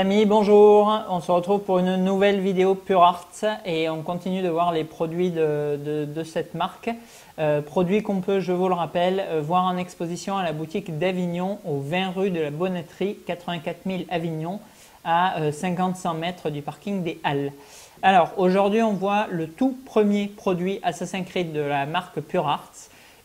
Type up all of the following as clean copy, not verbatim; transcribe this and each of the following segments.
amis, bonjour, on se retrouve pour une nouvelle vidéo Pure Art et on continue de voir les produits de cette marque. Produits qu'on peut, je vous le rappelle, voir en exposition à la boutique d'Avignon au 20 rue de la Bonnetterie, 84 000 Avignon, à 50-100 mètres du parking des Halles. Alors aujourd'hui on voit le tout premier produit Assassin's Creed de la marque Pure Art.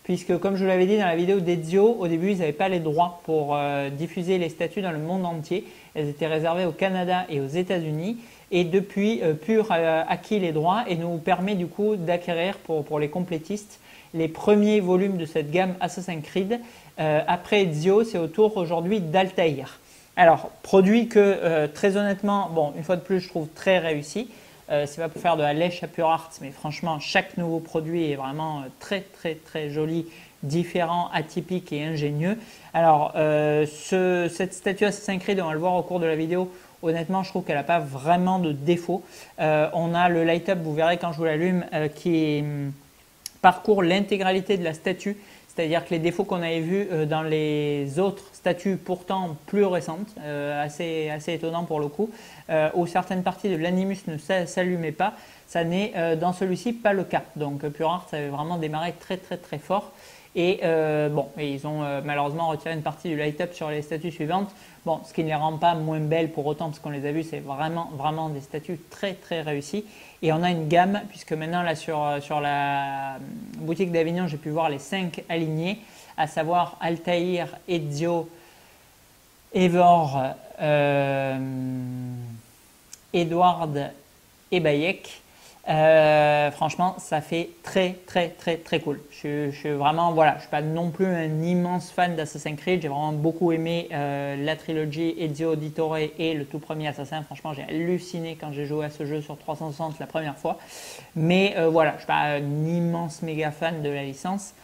Puisque comme je vous l'avais dit dans la vidéo d'Ezio, au début ils n'avaient pas les droits pour diffuser les statues dans le monde entier. Elles étaient réservées au Canada et aux États-Unis. Et depuis, Pure a acquis les droits et nous permet du coup d'acquérir pour les complétistes les premiers volumes de cette gamme Assassin's Creed. Après Ezio, c'est au tour aujourd'hui d'Altaïr. Alors, produit que très honnêtement, bon, une fois de plus, je trouve très réussi. C'est pas pour faire de la lèche à Pure Art, mais franchement, chaque nouveau produit est vraiment très joli, différent, atypique et ingénieux. Alors, cette statue Assassin's Creed, on va le voir au cours de la vidéo, honnêtement, je trouve qu'elle n'a pas vraiment de défaut. On a le light-up, vous verrez quand je vous l'allume, qui parcourt l'intégralité de la statue. C'est-à-dire que les défauts qu'on avait vus dans les autres statues pourtant plus récentes, assez étonnant pour le coup, où certaines parties de l'animus ne s'allumaient pas, ça n'est dans celui-ci pas le cas. Donc Pure Art avait vraiment démarré très fort. Et bon, et ils ont malheureusement retiré une partie du light-up sur les statues suivantes. Bon, ce qui ne les rend pas moins belles pour autant, parce qu'on les a vues, c'est vraiment des statues très réussies. Et on a une gamme, puisque maintenant là sur la boutique d'Avignon, j'ai pu voir les 5 alignés, à savoir Altaïr, Ezio, Eivor, Edward et Bayek. Franchement, ça fait très cool. Je suis vraiment, voilà, je suis pas non plus un immense fan d'Assassin's Creed. J'ai vraiment beaucoup aimé la trilogie Ezio Auditore et le tout premier Assassin. Franchement, j'ai halluciné quand j'ai joué à ce jeu sur 360 la première fois. Mais voilà, je suis pas un immense méga fan de la licence.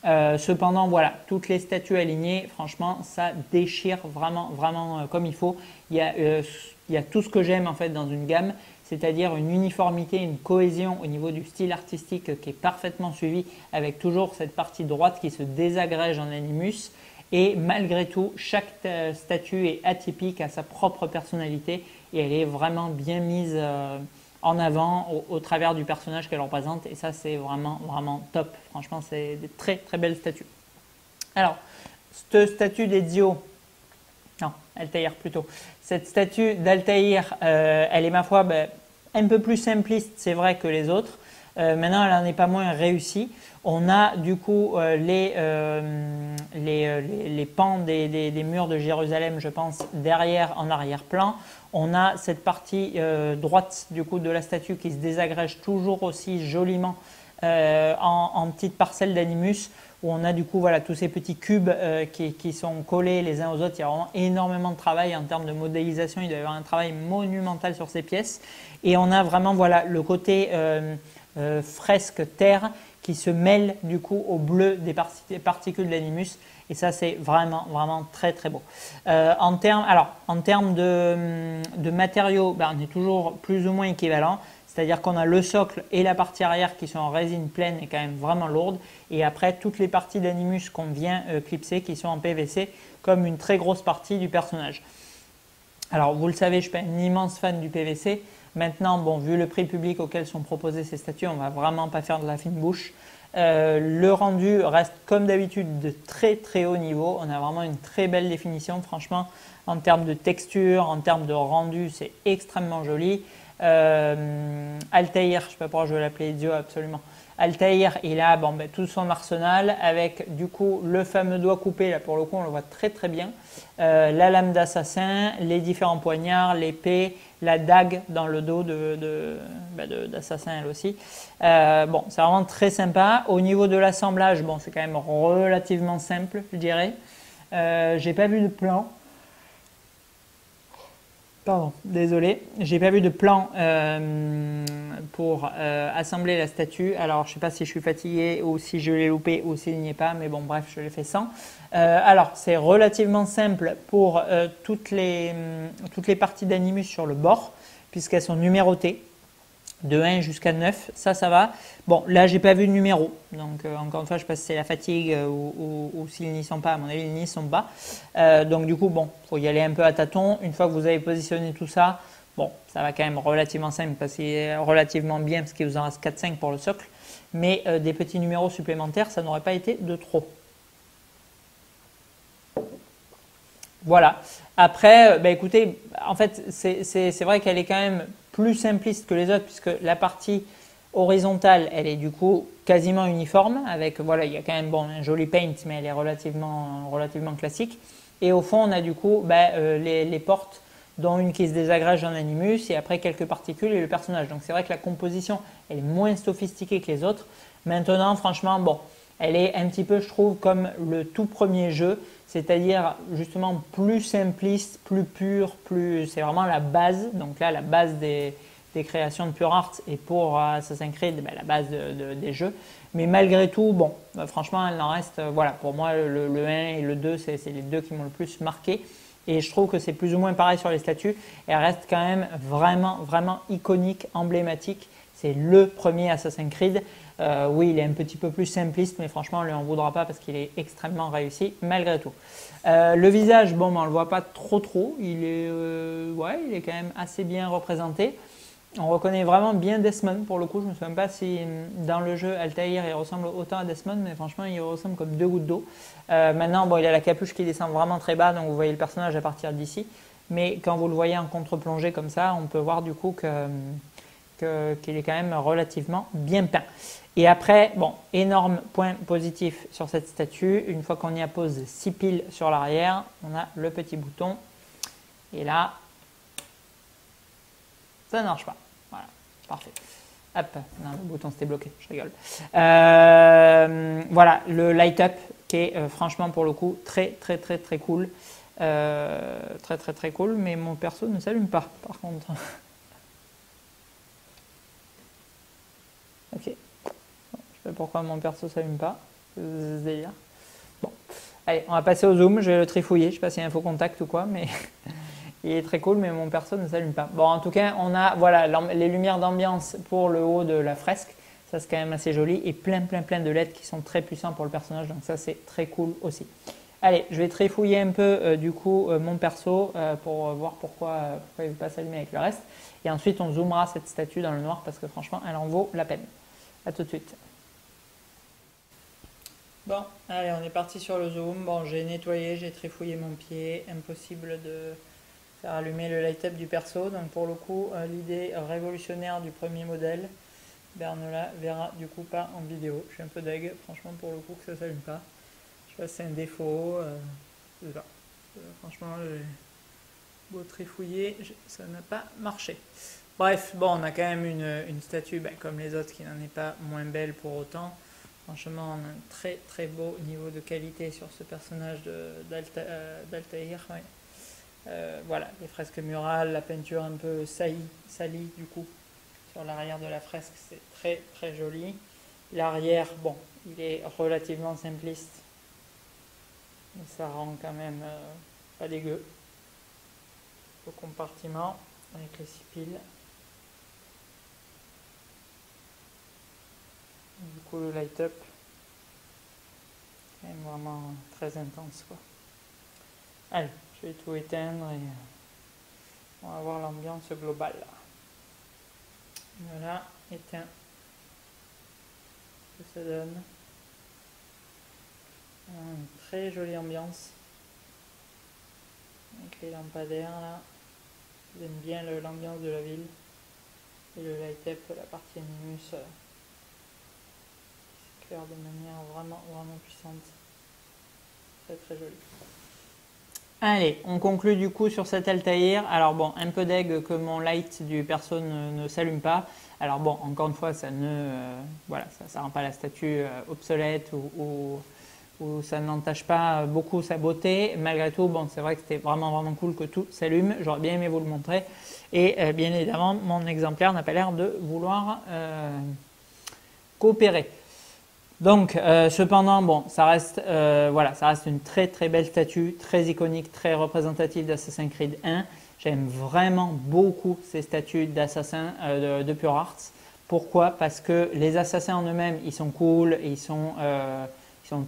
Cependant, voilà, toutes les statues alignées, franchement, ça déchire vraiment comme il faut. Il y a tout ce que j'aime en fait dans une gamme, c'est-à-dire une uniformité, une cohésion au niveau du style artistique qui est parfaitement suivi, avec toujours cette partie droite qui se désagrège en animus. Et malgré tout, chaque statue est atypique, à sa propre personnalité et elle est vraiment bien mise en avant au travers du personnage qu'elle représente. Et ça, c'est vraiment top. Franchement, c'est des très belles statues. Alors, cette statue d'Ezio, non, Altaïr plutôt. Cette statue d'Altaïr, elle est ma foi un peu plus simpliste, c'est vrai, que les autres. Maintenant, elle n'en est pas moins réussie. On a du coup les pans des murs de Jérusalem, je pense, derrière en arrière-plan. On a cette partie droite du coup de la statue qui se désagrège toujours aussi joliment en petites parcelles d'animus, où on a du coup voilà, tous ces petits cubes qui sont collés les uns aux autres. Il y a vraiment énormément de travail en termes de modélisation. Il doit y avoir un travail monumental sur ces pièces. Et on a vraiment voilà, le côté fresque terre qui se mêle du coup au bleu des particules d'animus. Et ça, c'est vraiment très beau. En termes de matériaux, on est toujours plus ou moins équivalent. C'est-à-dire qu'on a le socle et la partie arrière qui sont en résine pleine et quand même vraiment lourde. Et après, toutes les parties d'animus qu'on vient clipser qui sont en PVC comme une très grosse partie du personnage. Alors, vous le savez, je ne suis pas un immense fan du PVC. Maintenant, bon, vu le prix public auquel sont proposées ces statues, on ne va vraiment pas faire de la fine bouche. Le rendu reste comme d'habitude de très haut niveau. On a vraiment une très belle définition. Franchement, en termes de texture, en termes de rendu, c'est extrêmement joli. Altaïr, je ne sais pas pourquoi je vais l'appeler Ezio, absolument. Altaïr, il a tout son arsenal avec du coup le fameux doigt coupé, là pour le coup on le voit très bien. La lame d'assassin, les différents poignards, l'épée, la dague dans le dos d'assassin elle aussi. Bon, c'est vraiment très sympa. Au niveau de l'assemblage, bon, c'est quand même relativement simple, je dirais. J'ai pas vu de plan. Pardon, désolé, j'ai pas vu de plan pour assembler la statue. Alors, je ne sais pas si je suis fatigué ou si je l'ai loupé ou s'il n'y est pas, mais bon, bref, je l'ai fait sans. Alors, c'est relativement simple pour toutes les parties d'animus sur le bord, puisqu'elles sont numérotées. de 1 jusqu'à 9, ça va. Bon, là, j'ai pas vu de numéro. Donc, encore une fois, je sais pas si c'est la fatigue ou s'ils n'y sont pas. À mon avis, ils n'y sont pas. Donc, du coup, bon, faut y aller un peu à tâtons. Une fois que vous avez positionné tout ça, bon, ça va quand même relativement simple parce qu'il est relativement bien parce qu'il vous en reste 4-5 pour le socle. Mais des petits numéros supplémentaires, ça n'aurait pas été de trop. Voilà. Après, bah, écoutez, en fait, c'est vrai qu'elle est quand même plus simpliste que les autres puisque la partie horizontale, elle est du coup quasiment uniforme avec, voilà, il y a quand même bon, un joli paint, mais elle est relativement classique. Et au fond, on a du coup bah, les portes, dont une qui se désagrège en Animus et après quelques particules et le personnage. Donc c'est vrai que la composition, elle est moins sophistiquée que les autres. Maintenant, franchement, bon, elle est un petit peu, je trouve, comme le tout premier jeu, c'est-à-dire justement plus simpliste, plus pur, c'est vraiment la base. Donc là, la base des créations de Pure Art et pour Assassin's Creed, ben, la base des jeux. Mais malgré tout, bon, franchement, il en reste, voilà, pour moi, le 1 et le 2, c'est les deux qui m'ont le plus marqué. Et je trouve que c'est plus ou moins pareil sur les statues. Elle reste quand même vraiment, vraiment iconique, emblématique. C'est le premier Assassin's Creed. Oui, il est un petit peu plus simpliste, mais franchement, on ne lui en voudra pas parce qu'il est extrêmement réussi malgré tout. Le visage, bon, on ne le voit pas trop. Il est quand même assez bien représenté. On reconnaît vraiment bien Desmond pour le coup. Je ne me souviens pas si dans le jeu Altaïr il ressemble autant à Desmond, mais franchement il ressemble comme deux gouttes d'eau. Maintenant, bon, il a la capuche qui descend vraiment très bas, donc vous voyez le personnage à partir d'ici. Mais quand vous le voyez en contre-plongée comme ça, on peut voir du coup qu'il est quand même relativement bien peint. Et après, bon, énorme point positif sur cette statue. Une fois qu'on y a posé 6 piles sur l'arrière, on a le petit bouton. Et là, ça ne marche pas. Voilà, parfait. Hop, non, le bouton s'était bloqué, je rigole. Voilà, le light up qui est franchement pour le coup très cool. Très cool, mais mon perso ne s'allume pas par contre. Ok. Bon, je sais pas pourquoi mon perso ne s'allume pas. C'est ce délire. Bon. Allez, on va passer au zoom, je vais le trifouiller. Je ne sais pas s'il y a un faux contact ou quoi, mais il est très cool, mais mon perso ne s'allume pas. Bon, en tout cas, on a voilà, les lumières d'ambiance pour le haut de la fresque. Ça, c'est quand même assez joli. Et plein de LED qui sont très puissants pour le personnage. Donc ça, c'est très cool aussi. Allez, je vais trifouiller un peu du coup mon perso pour voir pourquoi il ne veut pas s'allumer avec le reste. Et ensuite, on zoomera cette statue dans le noir parce que franchement, elle en vaut la peine. A tout de suite. Bon, allez, on est parti sur le zoom. Bon, j'ai nettoyé, j'ai trifouillé mon pied. Impossible de faire allumer le light-up du perso. Donc pour le coup, l'idée révolutionnaire du premier modèle, ben, on ne la verra du coup pas en vidéo. Je suis un peu deg, franchement, pour le coup, que ça ne s'allume pas. Je sais pas si c'est un défaut. Je sais pas. Franchement, j'ai beau trifouiller, ça n'a pas marché. Bref, bon, on a quand même une statue, ben, comme les autres, qui n'en est pas moins belle pour autant. Franchement, on a un très beau niveau de qualité sur ce personnage d'Altaïr. Ouais. Voilà, les fresques murales, la peinture un peu salie du coup sur l'arrière de la fresque, c'est très joli. L'arrière, bon, il est relativement simpliste, mais ça rend quand même pas dégueu. Le compartiment avec les 6 piles. Du coup, le light-up est vraiment très intense, quoi. Allez, je vais tout éteindre et on va voir l'ambiance globale. Voilà, éteint. Ce que ça donne. Une très jolie ambiance. Avec les lampadaires là. J'aime bien l'ambiance de la ville. Et le light-up, la partie Animus. De manière vraiment puissante. Très joli. Allez, on conclut du coup sur cet Altaïr. Alors bon, un peu deg que mon light du perso ne s'allume pas. Alors bon, encore une fois, ça rend pas la statue obsolète ou ça n'entache pas beaucoup sa beauté. Malgré tout, bon, c'est vrai que c'était vraiment cool que tout s'allume. J'aurais bien aimé vous le montrer. Et bien évidemment, mon exemplaire n'a pas l'air de vouloir coopérer. Donc, cependant, bon, ça reste une très belle statue, très iconique, très représentative d'Assassin's Creed 1. J'aime vraiment beaucoup ces statues d'assassins de Pure Arts. Pourquoi? Parce que les assassins en eux-mêmes, ils sont cool, ils sont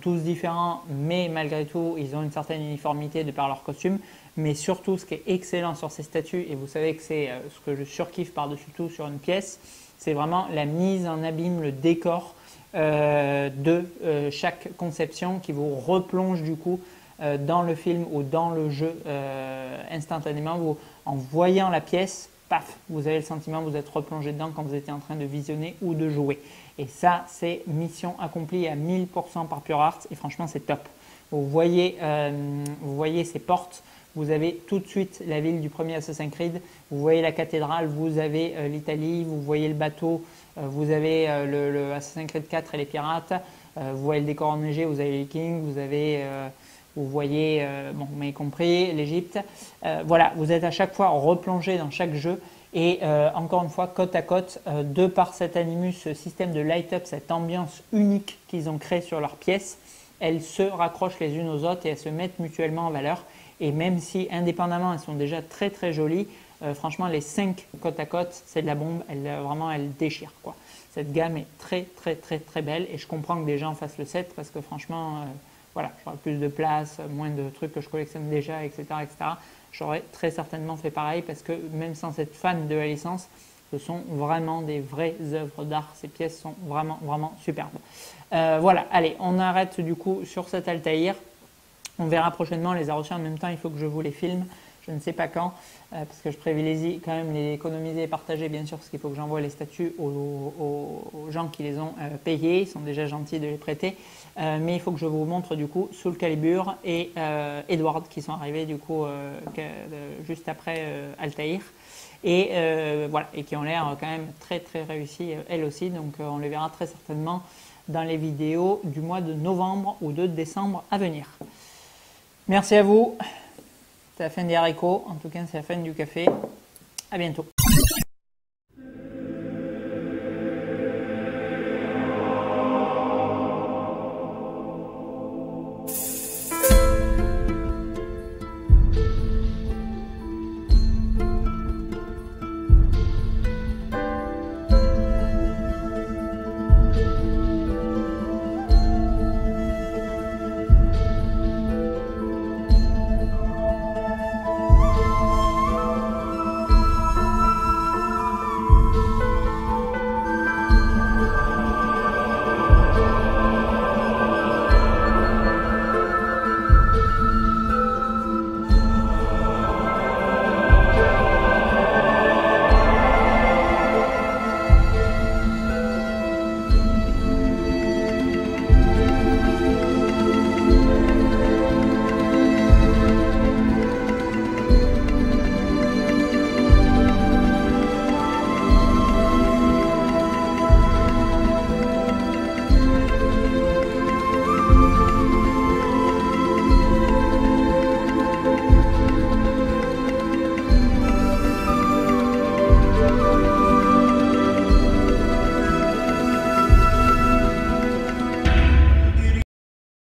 tous différents, mais malgré tout, ils ont une certaine uniformité de par leur costume. Mais surtout, ce qui est excellent sur ces statues, et vous savez que c'est ce que je surkiffe par-dessus tout sur une pièce, c'est vraiment la mise en abîme, le décor de chaque conception qui vous replonge du coup dans le film ou dans le jeu instantanément. En voyant la pièce, paf, vous avez le sentiment que vous êtes replongé dedans quand vous étiez en train de visionner ou de jouer. Et ça, c'est mission accomplie à 1000% par Pure Arts et franchement, c'est top. Vous voyez ces portes, vous avez tout de suite la ville du premier Assassin's Creed, vous voyez la cathédrale, vous avez l'Italie, vous voyez le bateau, vous avez le Assassin's Creed 4 et les pirates, vous voyez le décor enneigé, vous avez les Vikings, vous voyez, bon, vous m'avez compris, l'Égypte. Voilà, vous êtes à chaque fois replongé dans chaque jeu. Et encore une fois, côte à côte, de par cet Animus, ce système de light-up, cette ambiance unique qu'ils ont créée sur leurs pièces, elles se raccrochent les unes aux autres et elles se mettent mutuellement en valeur. Et même si indépendamment, elles sont déjà très très jolies, franchement, les 5 côte à côte, c'est de la bombe. Vraiment, elles déchirent, quoi. Cette gamme est très très très très belle et je comprends que des gens fassent le 7 parce que franchement, voilà, j'aurais plus de place, moins de trucs que je collectionne déjà, etc. etc. J'aurais très certainement fait pareil parce que même sans être fan de la licence, ce sont vraiment des vraies œuvres d'art. Ces pièces sont vraiment, vraiment superbes. Voilà, allez, on arrête du coup sur cet Altaïr. On verra prochainement les arrochés. En même temps, il faut que je vous les filme. Je ne sais pas quand, parce que je privilégie quand même les économiser et partager, bien sûr, parce qu'il faut que j'envoie les statues aux gens qui les ont payés. Ils sont déjà gentils de les prêter. Mais il faut que je vous montre du coup Soul Calibur et Edward qui sont arrivés du coup juste après Altaïr. Et voilà, et qui ont l'air quand même très très réussis elles aussi. Donc on les verra très certainement dans les vidéos du mois de novembre ou de décembre à venir. Merci à vous. C'est la fin des haricots, en tout cas c'est la fin du café. À bientôt.